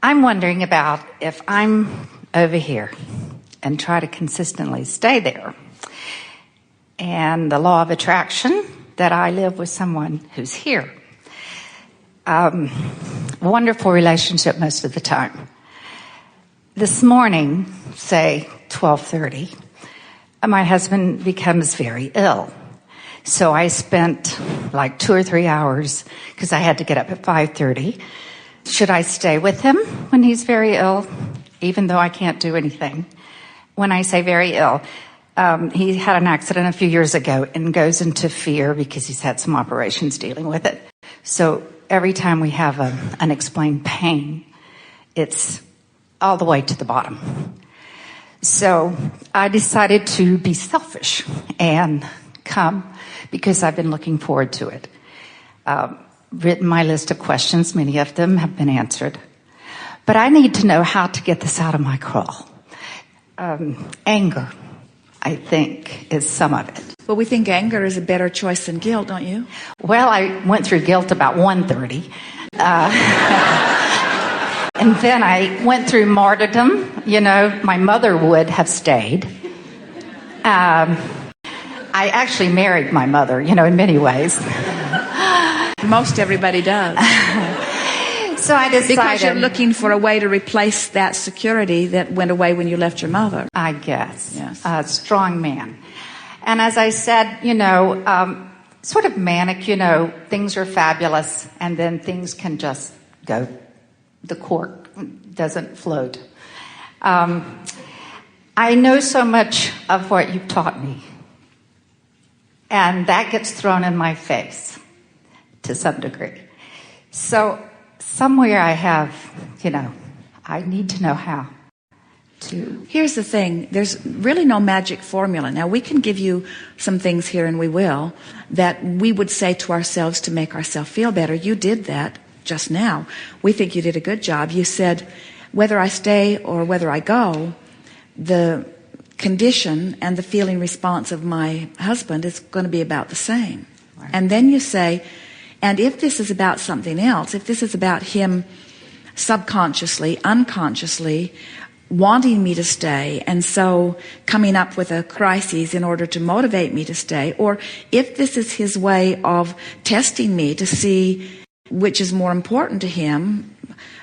I'm wondering about if I'm over here and try to consistently stay there, and the law of attraction that I live with someone who's here. Wonderful relationship most of the time. This morning, say 12:30, my husband becomes very ill. So I spent like 2 or 3 hours because I had to get up at 5:30. Should I stay with him when he's very ill, even though I can't do anything? When I say very ill, he had an accident a few years ago and goes into fear because he's had some operations dealing with it. So every time we have an unexplained pain, it's all the way to the bottom. So I decided to be selfish and come because I've been looking forward to it. Written my list of questions. Many of them have been answered. But I need to know how to get this out of my crawl. Anger, I think, is some of it. Well, we think anger is a better choice than guilt, don't you? Well, I went through guilt about 1:30. And then I went through martyrdom. You know, my mother would have stayed. I actually married my mother, you know, in many ways. Most everybody does. So I decided... Because you're looking for a way to replace that security that went away when you left your mother. I guess. Yes. A strong man. And as I said, you know, sort of manic, you know, things are fabulous, and then things can just go. The cork doesn't float. I know so much of what you've taught me, and that gets thrown in my face to some degree. So somewhere I have, you know, I need to know how to... Here's the thing. There's really no magic formula. Now, we can give you some things here, and we will, that we would say to ourselves to make ourselves feel better. You did that just now. We think you did a good job. You said, whether I stay or whether I go, the condition and the feeling response of my husband is going to be about the same. Right. And then you say, and if this is about something else, if this is about him subconsciously, unconsciously wanting me to stay, and so coming up with a crisis in order to motivate me to stay, or if this is his way of testing me to see which is more important to him,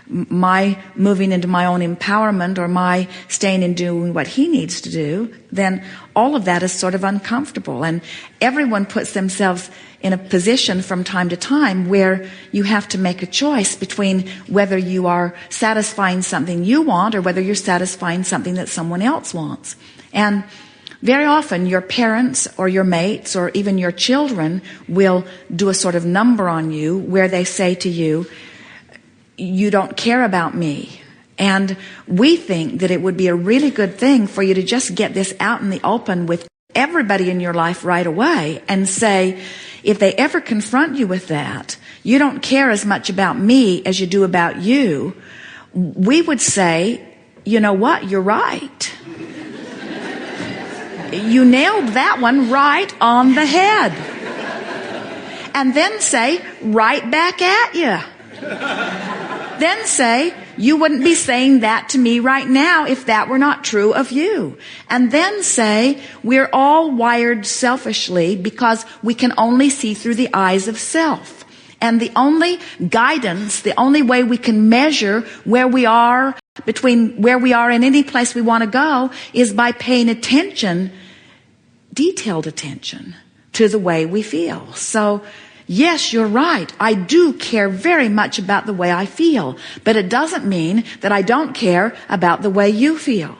my moving into my own empowerment or my staying and doing what he needs to do, then all of that is sort of uncomfortable. And everyone puts themselves in a position from time to time where you have to make a choice between whether you are satisfying something you want or whether you're satisfying something that someone else wants. And very often your parents or your mates or even your children will do a sort of number on you where they say to you, you don't care about me. And we think that it would be a really good thing for you to just get this out in the open with everybody in your life right away and say, if they ever confront you with that, you don't care as much about me as you do about you, we would say, you know what, you're right. You nailed that one right on the head. And then say, right back at you. Then say, you wouldn't be saying that to me right now if that were not true of you. And then say, we're all wired selfishly because we can only see through the eyes of self. And the only guidance, the only way we can measure where we are, between where we are and any place we want to go, is by paying attention, detailed attention, to the way we feel. So, yes, you're right. I do care very much about the way I feel, but it doesn't mean that I don't care about the way you feel.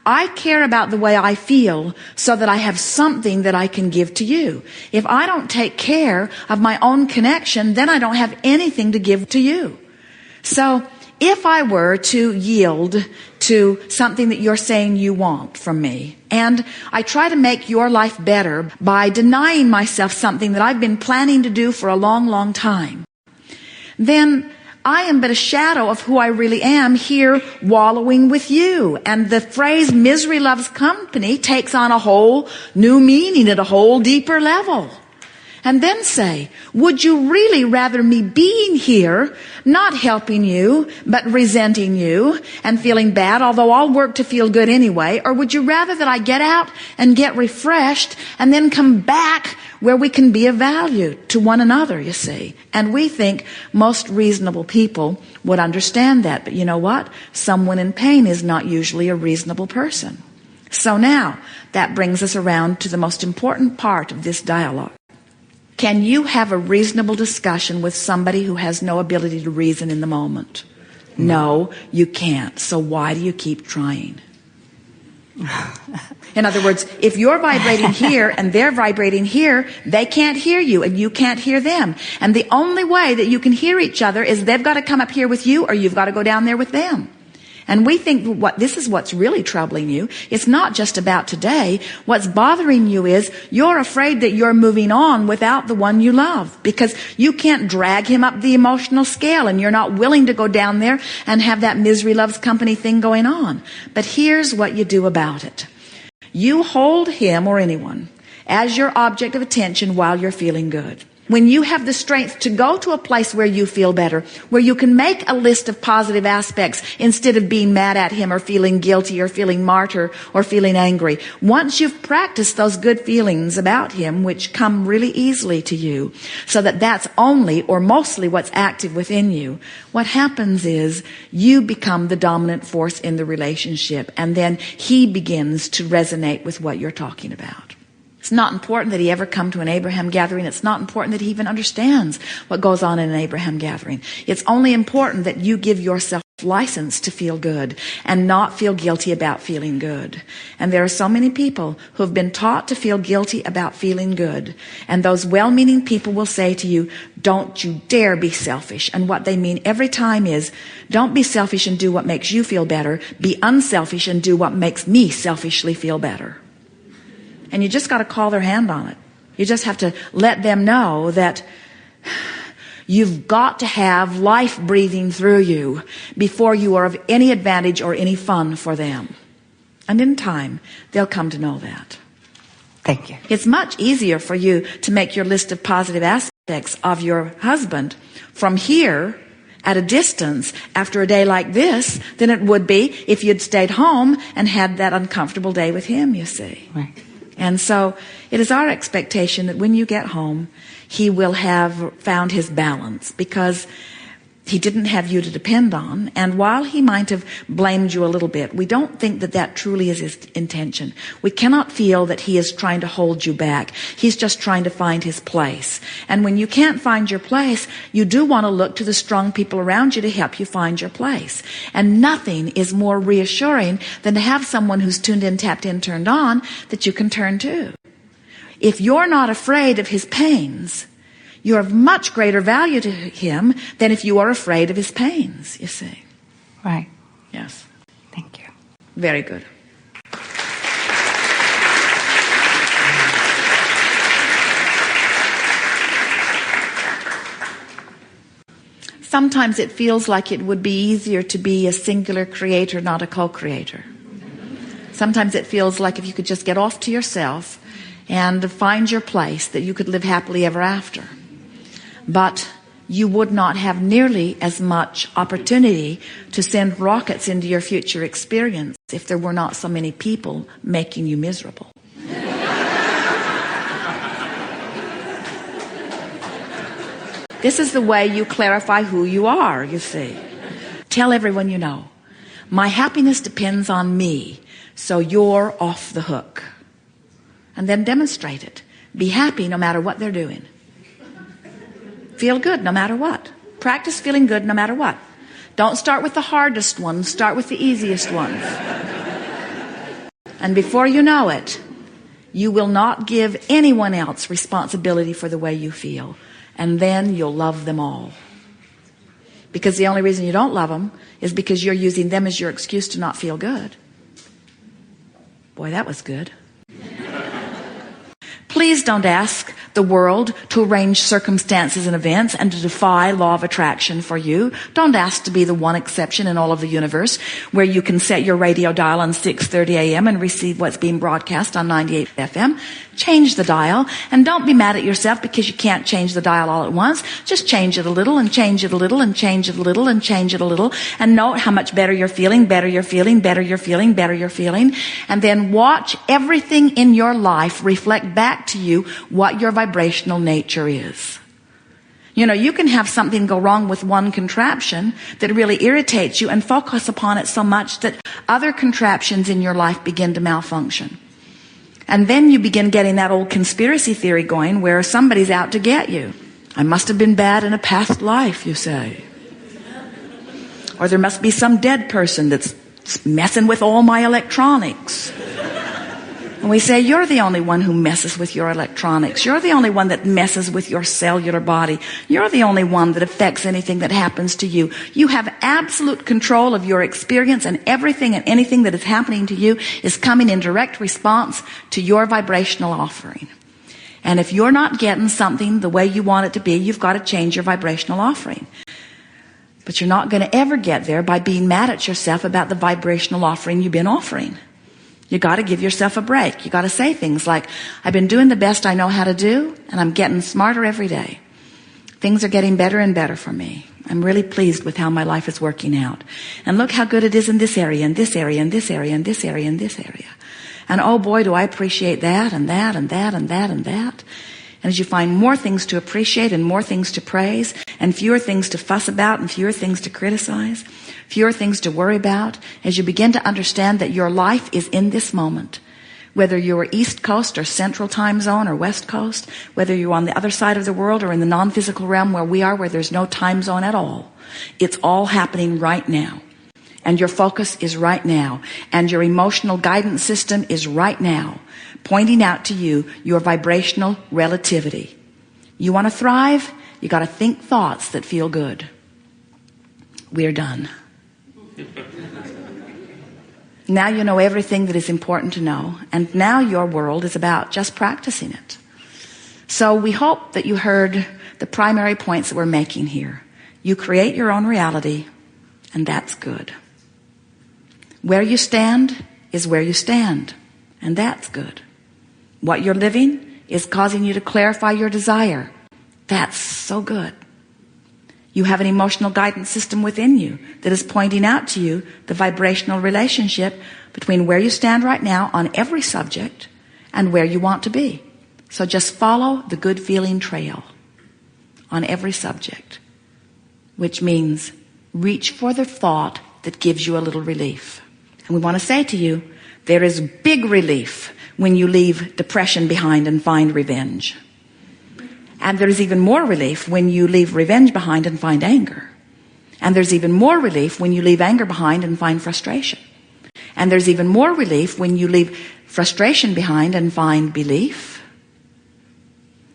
I care about the way I feel so that I have something that I can give to you. If I don't take care of my own connection, then I don't have anything to give to you. So if I were to yield to something that you're saying you want from me, and I try to make your life better by denying myself something that I've been planning to do for a long, long time, then I am but a shadow of who I really am here wallowing with you. And the phrase misery loves company takes on a whole new meaning at a whole deeper level. And then say, would you really rather me being here, not helping you, but resenting you and feeling bad, although I'll work to feel good anyway? Or would you rather that I get out and get refreshed and then come back where we can be of value to one another, you see? And we think most reasonable people would understand that. But you know what? Someone in pain is not usually a reasonable person. So now, that brings us around to the most important part of this dialogue. Can you have a reasonable discussion with somebody who has no ability to reason in the moment? No, you can't. So why do you keep trying? In other words, if you're vibrating here and they're vibrating here, they can't hear you and you can't hear them. And the only way that you can hear each other is they've got to come up here with you or you've got to go down there with them. And we think this is what's really troubling you. It's not just about today. What's bothering you is you're afraid that you're moving on without the one you love because you can't drag him up the emotional scale and you're not willing to go down there and have that misery loves company thing going on. But here's what you do about it. You hold him or anyone as your object of attention while you're feeling good. When you have the strength to go to a place where you feel better, where you can make a list of positive aspects instead of being mad at him or feeling guilty or feeling martyr or feeling angry. Once you've practiced those good feelings about him, which come really easily to you, so that that's only or mostly what's active within you, what happens is you become the dominant force in the relationship, and then he begins to resonate with what you're talking about. It's not important that he ever come to an Abraham gathering. It's not important that he even understands what goes on in an Abraham gathering. It's only important that you give yourself license to feel good and not feel guilty about feeling good. And there are so many people who have been taught to feel guilty about feeling good. And those well-meaning people will say to you, don't you dare be selfish. And what they mean every time is, don't be selfish and do what makes you feel better. Be unselfish and do what makes me selfishly feel better. And you just got to call their hand on it. You just have to let them know that you've got to have life breathing through you before you are of any advantage or any fun for them. And in time, they'll come to know that. Thank you. It's much easier for you to make your list of positive aspects of your husband from here at a distance after a day like this than it would be if you'd stayed home and had that uncomfortable day with him, you see. Right. And so it is our expectation that when you get home, he will have found his balance because he didn't have you to depend on. And while he might have blamed you a little bit, we don't think that that truly is his intention. We cannot feel that he is trying to hold you back. He's just trying to find his place. And when you can't find your place, you do want to look to the strong people around you to help you find your place. And nothing is more reassuring than to have someone who's tuned in, tapped in, turned on that you can turn to. If you're not afraid of his pains, you're of much greater value to him than if you are afraid of his pains, you see. Right. Yes. Thank you. Very good. Sometimes it feels like it would be easier to be a singular creator, not a co-creator. Sometimes it feels like if you could just get off to yourself and find your place, that you could live happily ever after. But you would not have nearly as much opportunity to send rockets into your future experience if there were not so many people making you miserable. This is the way you clarify who you are, you see. Tell everyone you know, my happiness depends on me, so you're off the hook. And then demonstrate it. Be happy no matter what they're doing. Feel good no matter what. Practice feeling good no matter what. Don't start with the hardest ones. Start with the easiest ones. And before you know it, you will not give anyone else responsibility for the way you feel. And then you'll love them all. Because the only reason you don't love them is because you're using them as your excuse to not feel good. Boy, that was good. Please don't ask, the world to arrange circumstances and events and to defy law of attraction for you. Don't ask to be the one exception in all of the universe where you can set your radio dial on 6:30 a.m. and receive what's being broadcast on 98 FM. Change the dial, and don't be mad at yourself because you can't change the dial all at once. Just change it a little and change it a little and change it a little and change it a little, and note how much better you're feeling, better you're feeling, better you're feeling, better you're feeling. And then watch everything in your life reflect back to you what your vibrational nature is. You know, you can have something go wrong with one contraption that really irritates you and focus upon it so much that other contraptions in your life begin to malfunction. And then you begin getting that old conspiracy theory going where somebody's out to get you. I must have been bad in a past life, you say. Or there must be some dead person that's messing with all my electronics. And we say, you're the only one who messes with your electronics. You're the only one that messes with your cellular body. You're the only one that affects anything that happens to you. You have absolute control of your experience, and everything and anything that is happening to you is coming in direct response to your vibrational offering. And if you're not getting something the way you want it to be, you've got to change your vibrational offering. But you're not going to ever get there by being mad at yourself about the vibrational offering you've been offering. You got to give yourself a break. You got to say things like, I've been doing the best I know how to do, and I'm getting smarter every day. Things are getting better and better for me. I'm really pleased with how my life is working out. And look how good it is in this area, and this area, and this area, and this area, and this area. And oh boy, do I appreciate that, and that, and that, and that, and that. And as you find more things to appreciate and more things to praise and fewer things to fuss about and fewer things to criticize, fewer things to worry about, as you begin to understand that your life is in this moment, whether you're East Coast or Central Time Zone or West Coast, whether you're on the other side of the world or in the non-physical realm where we are, where there's no time zone at all, it's all happening right now. And your focus is right now. And your emotional guidance system is right now, pointing out to you your vibrational relativity. You want to thrive? You got to think thoughts that feel good. We're done. Now you know everything that is important to know. And now your world is about just practicing it. So we hope that you heard the primary points that we're making here. You create your own reality, and that's good. Where you stand is where you stand, and that's good. What you're living is causing you to clarify your desire. That's so good. You have an emotional guidance system within you that is pointing out to you the vibrational relationship between where you stand right now on every subject and where you want to be. So just follow the good feeling trail on every subject, which means reach for the thought that gives you a little relief. And we want to say to you, there is big relief when you leave depression behind and find revenge. And there's even more relief when you leave revenge behind and find anger. And there's even more relief when you leave anger behind and find frustration. And there's even more relief when you leave frustration behind and find belief.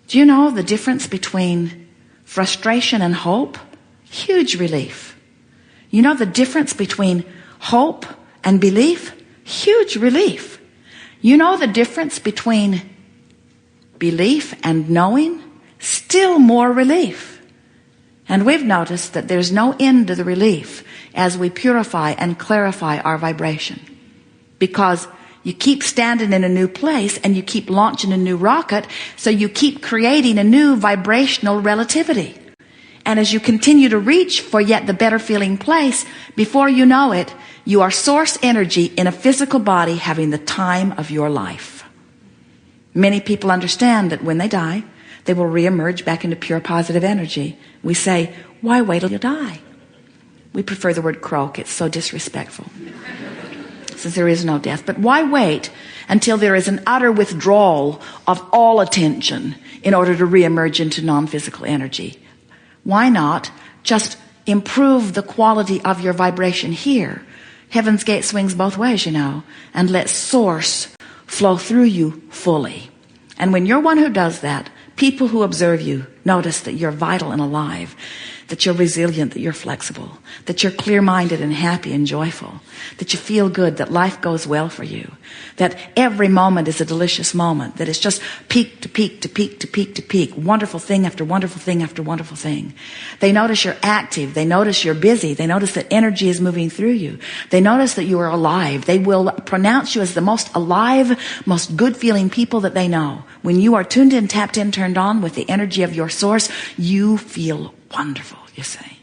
Do you know the difference between frustration and hope? Huge relief. You know the difference between hope and belief? Huge relief. You know the difference between belief and knowing? Still more relief. And we've noticed that there's no end to the relief as we purify and clarify our vibration. Because you keep standing in a new place and you keep launching a new rocket, so you keep creating a new vibrational relativity. And as you continue to reach for yet the better feeling place, before you know it, you are source energy in a physical body having the time of your life. Many people understand that when they die, they will reemerge back into pure positive energy. We say, why wait till you die? We prefer the word croak. It's so disrespectful. Since there is no death. But why wait until there is an utter withdrawal of all attention in order to reemerge into non-physical energy? Why not just improve the quality of your vibration here? Heaven's gate swings both ways, you know, and let source flow through you fully. And when you're one who does that, people who observe you notice that you're vital and alive. that you're resilient, that you're flexible, that you're clear-minded and happy and joyful, that you feel good, that life goes well for you, that every moment is a delicious moment, that it's just peak to peak to peak to peak to peak, wonderful thing after wonderful thing after wonderful thing. They notice you're active. They notice you're busy. They notice that energy is moving through you. They notice that you are alive. They will pronounce you as the most alive, most good-feeling people that they know. When you are tuned in, tapped in, turned on with the energy of your source, you feel wonderful, you see.